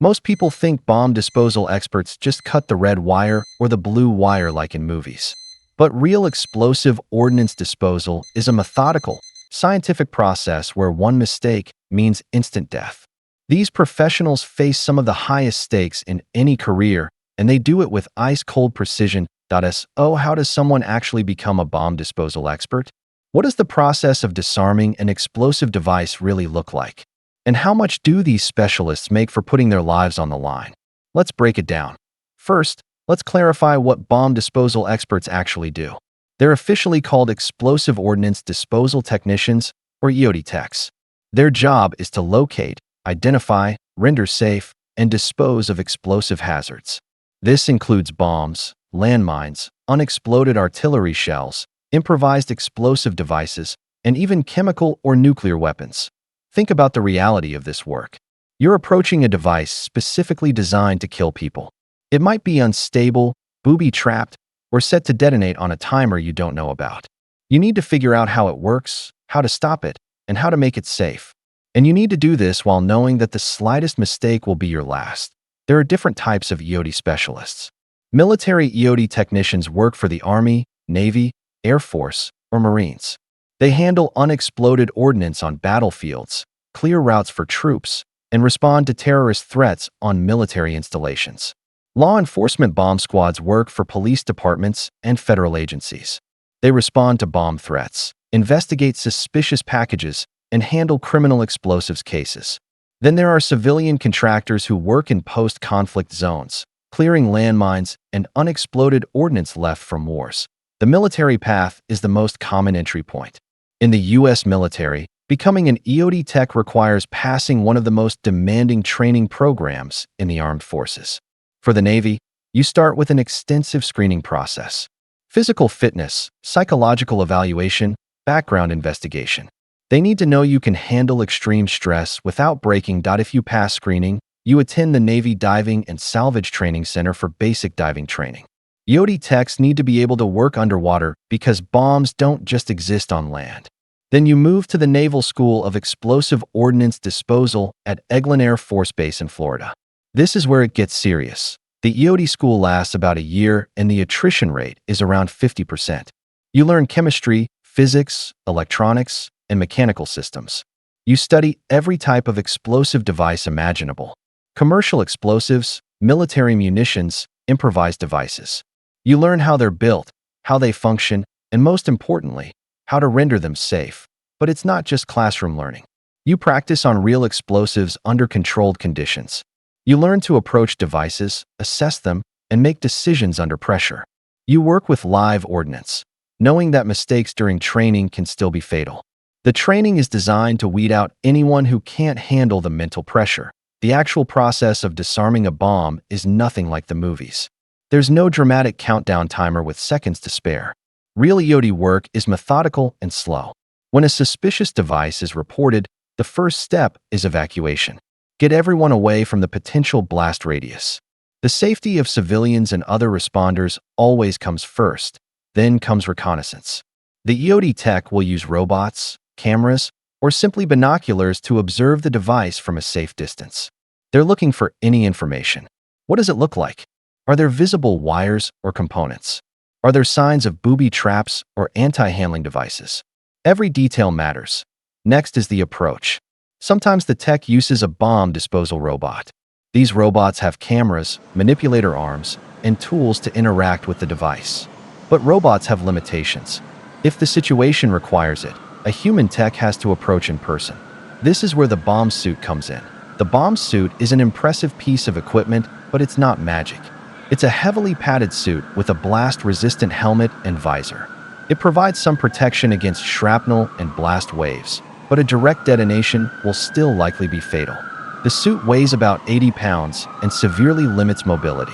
Most people think bomb disposal experts just cut the red wire or the blue wire like in movies. But real explosive ordnance disposal is a methodical, scientific process where one mistake means instant death. These professionals face some of the highest stakes in any career, and they do it with ice-cold precision. So how does someone actually become a bomb disposal expert? What does the process of disarming an explosive device really look like? And how much do these specialists make for putting their lives on the line? Let's break it down. First, let's clarify what bomb disposal experts actually do. They're officially called Explosive Ordnance Disposal Technicians, or EOD Techs. Their job is to locate, identify, render safe, and dispose of explosive hazards. This includes bombs, landmines, unexploded artillery shells, improvised explosive devices, and even chemical or nuclear weapons. Think about the reality of this work. You're approaching a device specifically designed to kill people. It might be unstable, booby-trapped, or set to detonate on a timer you don't know about. You need to figure out how it works, how to stop it, and how to make it safe. And you need to do this while knowing that the slightest mistake will be your last. There are different types of EOD specialists. Military EOD technicians work for the Army, Navy, Air Force, or Marines. They handle unexploded ordnance on battlefields, clear routes for troops, and respond to terrorist threats on military installations. Law enforcement bomb squads work for police departments and federal agencies. They respond to bomb threats, investigate suspicious packages, and handle criminal explosives cases. Then there are civilian contractors who work in post-conflict zones, clearing landmines and unexploded ordnance left from wars. The military path is the most common entry point. In the U.S. military, becoming an EOD tech requires passing one of the most demanding training programs in the armed forces. For the Navy, you start with an extensive screening process. Physical fitness, psychological evaluation, background investigation. They need to know you can handle extreme stress without breaking. If you pass screening, you attend the Navy Diving and Salvage Training Center for basic diving training. EOD techs need to be able to work underwater because bombs don't just exist on land. Then you move to the Naval School of Explosive Ordnance Disposal at Eglin Air Force Base in Florida. This is where it gets serious. The EOD school lasts about a year and the attrition rate is around 50%. You learn chemistry, physics, electronics, and mechanical systems. You study every type of explosive device imaginable. Commercial explosives, military munitions, improvised devices. You learn how they're built, how they function, and most importantly, how to render them safe. But it's not just classroom learning. You practice on real explosives under controlled conditions. You learn to approach devices, assess them, and make decisions under pressure. You work with live ordnance, knowing that mistakes during training can still be fatal. The training is designed to weed out anyone who can't handle the mental pressure. The actual process of disarming a bomb is nothing like the movies. There's no dramatic countdown timer with seconds to spare. Real EOD work is methodical and slow. When a suspicious device is reported, the first step is evacuation. Get everyone away from the potential blast radius. The safety of civilians and other responders always comes first, then comes reconnaissance. The EOD tech will use robots, cameras, or simply binoculars to observe the device from a safe distance. They're looking for any information. What does it look like? Are there visible wires or components? Are there signs of booby traps or anti-handling devices? Every detail matters. Next is the approach. Sometimes the tech uses a bomb disposal robot. These robots have cameras, manipulator arms, and tools to interact with the device. But robots have limitations. If the situation requires it, a human tech has to approach in person. This is where the bomb suit comes in. The bomb suit is an impressive piece of equipment, but it's not magic. It's a heavily padded suit with a blast-resistant helmet and visor. It provides some protection against shrapnel and blast waves, but a direct detonation will still likely be fatal. The suit weighs about 80 pounds and severely limits mobility.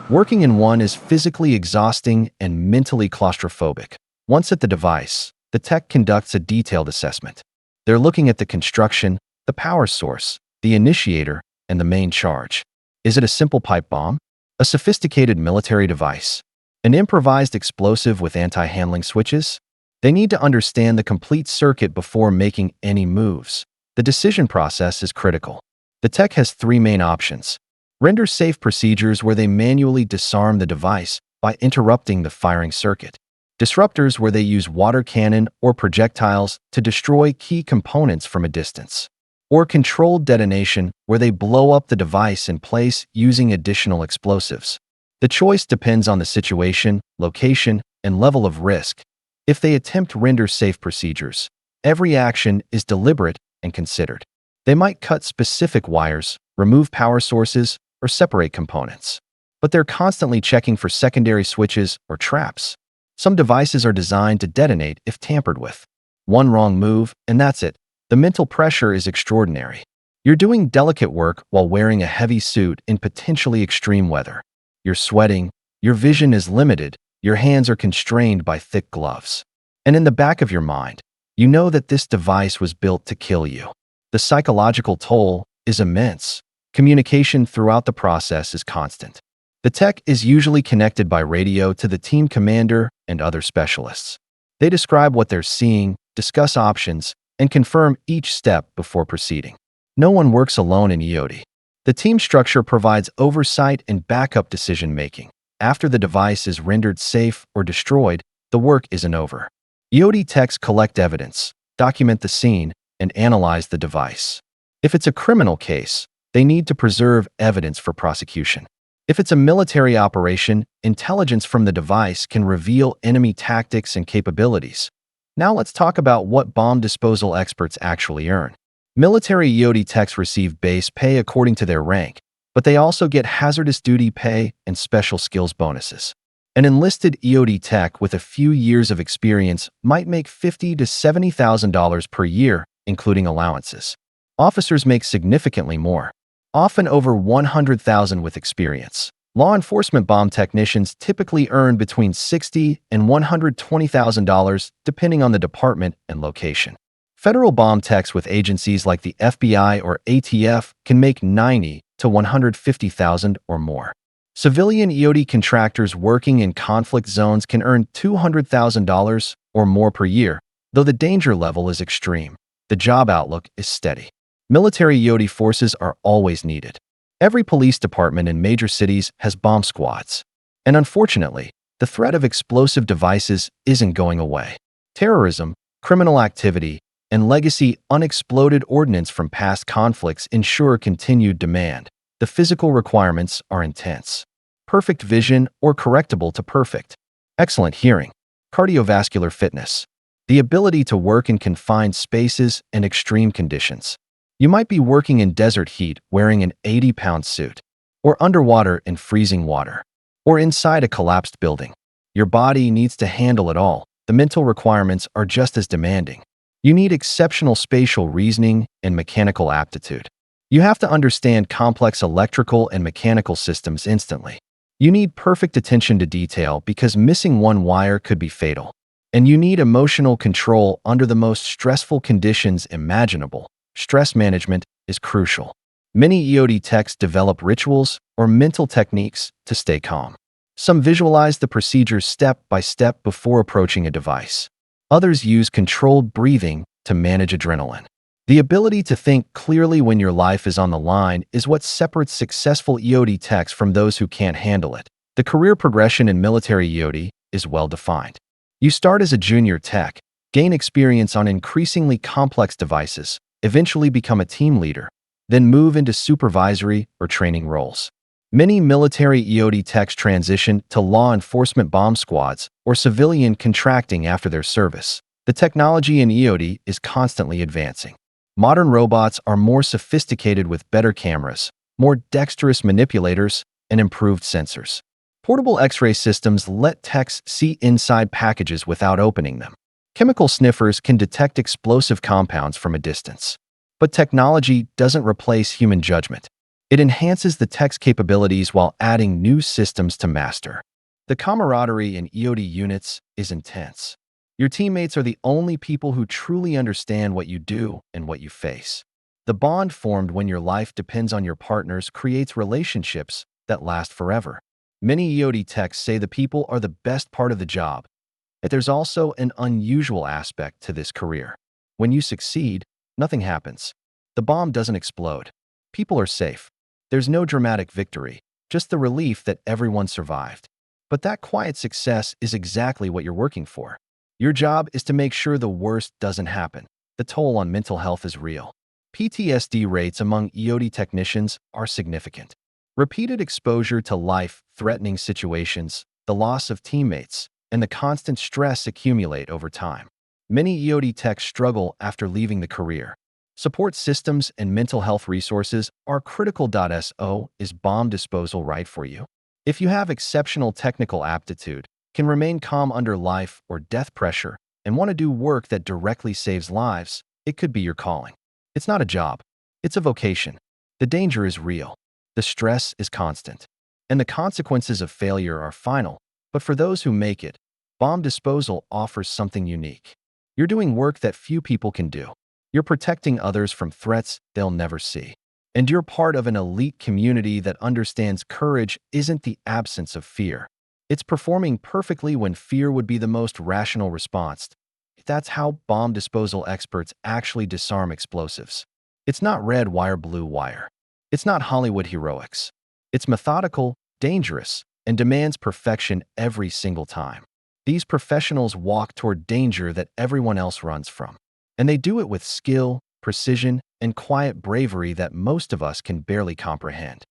Working in one is physically exhausting and mentally claustrophobic. Once at the device, the tech conducts a detailed assessment. They're looking at the construction, the power source, the initiator, and the main charge. Is it a simple pipe bomb? A sophisticated military device? An improvised explosive with anti-handling switches? They need to understand the complete circuit before making any moves. The decision process is critical. The tech has three main options: Render safe procedures where they manually disarm the device by interrupting the firing circuit. Disruptors where they use water cannon or projectiles to destroy key components from a distance. Or controlled detonation where they blow up the device in place using additional explosives. The choice depends on the situation, location, and level of risk. If they attempt render safe procedures, every action is deliberate and considered. They might cut specific wires, remove power sources, or separate components. But they're constantly checking for secondary switches or traps. Some devices are designed to detonate if tampered with. One wrong move, and that's it. The mental pressure is extraordinary. You're doing delicate work while wearing a heavy suit in potentially extreme weather. You're sweating, your vision is limited, your hands are constrained by thick gloves. And in the back of your mind, you know that this device was built to kill you. The psychological toll is immense. Communication throughout the process is constant. The tech is usually connected by radio to the team commander and other specialists. They describe what they're seeing, discuss options, and confirm each step before proceeding. No one works alone in EOD. The team structure provides oversight and backup decision-making. After the device is rendered safe or destroyed, the work isn't over. EOD techs collect evidence, document the scene, and analyze the device. If it's a criminal case, they need to preserve evidence for prosecution. If it's a military operation, intelligence from the device can reveal enemy tactics and capabilities. Now let's talk about what bomb disposal experts actually earn. Military EOD techs receive base pay according to their rank, but they also get hazardous duty pay and special skills bonuses. An enlisted EOD tech with a few years of experience might make $50,000 to $70,000 per year, including allowances. Officers make significantly more, often over $100,000 with experience. Law enforcement bomb technicians typically earn between $60,000 and $120,000 depending on the department and location. Federal bomb techs with agencies like the FBI or ATF can make $90,000 to $150,000 or more. Civilian EOD contractors working in conflict zones can earn $200,000 or more per year, though the danger level is extreme. The job outlook is steady. Military EOD forces are always needed. Every police department in major cities has bomb squads. And unfortunately, the threat of explosive devices isn't going away. Terrorism, criminal activity, and legacy unexploded ordnance from past conflicts ensure continued demand. The physical requirements are intense. Perfect vision or correctable to perfect. Excellent hearing. Cardiovascular fitness. The ability to work in confined spaces and extreme conditions. You might be working in desert heat wearing an 80-pound suit, or underwater in freezing water, or inside a collapsed building. Your body needs to handle it all. The mental requirements are just as demanding. You need exceptional spatial reasoning and mechanical aptitude. You have to understand complex electrical and mechanical systems instantly. You need perfect attention to detail because missing one wire could be fatal. And you need emotional control under the most stressful conditions imaginable. Stress management is crucial. Many EOD techs develop rituals or mental techniques to stay calm. Some visualize the procedure step by step before approaching a device. Others use controlled breathing to manage adrenaline. The ability to think clearly when your life is on the line is what separates successful EOD techs from those who can't handle it. The career progression in military EOD is well defined. You start as a junior tech, gain experience on increasingly complex devices, eventually become a team leader, then move into supervisory or training roles. Many military EOD techs transition to law enforcement bomb squads or civilian contracting after their service. The technology in EOD is constantly advancing. Modern robots are more sophisticated with better cameras, more dexterous manipulators, and improved sensors. Portable X-ray systems let techs see inside packages without opening them. Chemical sniffers can detect explosive compounds from a distance. But technology doesn't replace human judgment. It enhances the tech's capabilities while adding new systems to master. The camaraderie in EOD units is intense. Your teammates are the only people who truly understand what you do and what you face. The bond formed when your life depends on your partners creates relationships that last forever. Many EOD techs say the people are the best part of the job. But there's also an unusual aspect to this career. When you succeed, nothing happens. The bomb doesn't explode. People are safe. There's no dramatic victory, just the relief that everyone survived. But that quiet success is exactly what you're working for. Your job is to make sure the worst doesn't happen. The toll on mental health is real. PTSD rates among EOD technicians are significant. Repeated exposure to life-threatening situations, the loss of teammates, and the constant stress accumulate over time. Many EOD techs struggle after leaving the career. Support systems and mental health resources are critical. So, is bomb disposal right for you? If you have exceptional technical aptitude, can remain calm under life or death pressure, and want to do work that directly saves lives, it could be your calling. It's not a job. It's a vocation. The danger is real. The stress is constant. And the consequences of failure are final. But for those who make it, bomb disposal offers something unique. You're doing work that few people can do. You're protecting others from threats they'll never see. And you're part of an elite community that understands courage isn't the absence of fear. It's performing perfectly when fear would be the most rational response. That's how bomb disposal experts actually disarm explosives. It's not red wire, blue wire. It's not Hollywood heroics. It's methodical, dangerous, and demands perfection every single time. These professionals walk toward danger that everyone else runs from. And they do it with skill, precision, and quiet bravery that most of us can barely comprehend.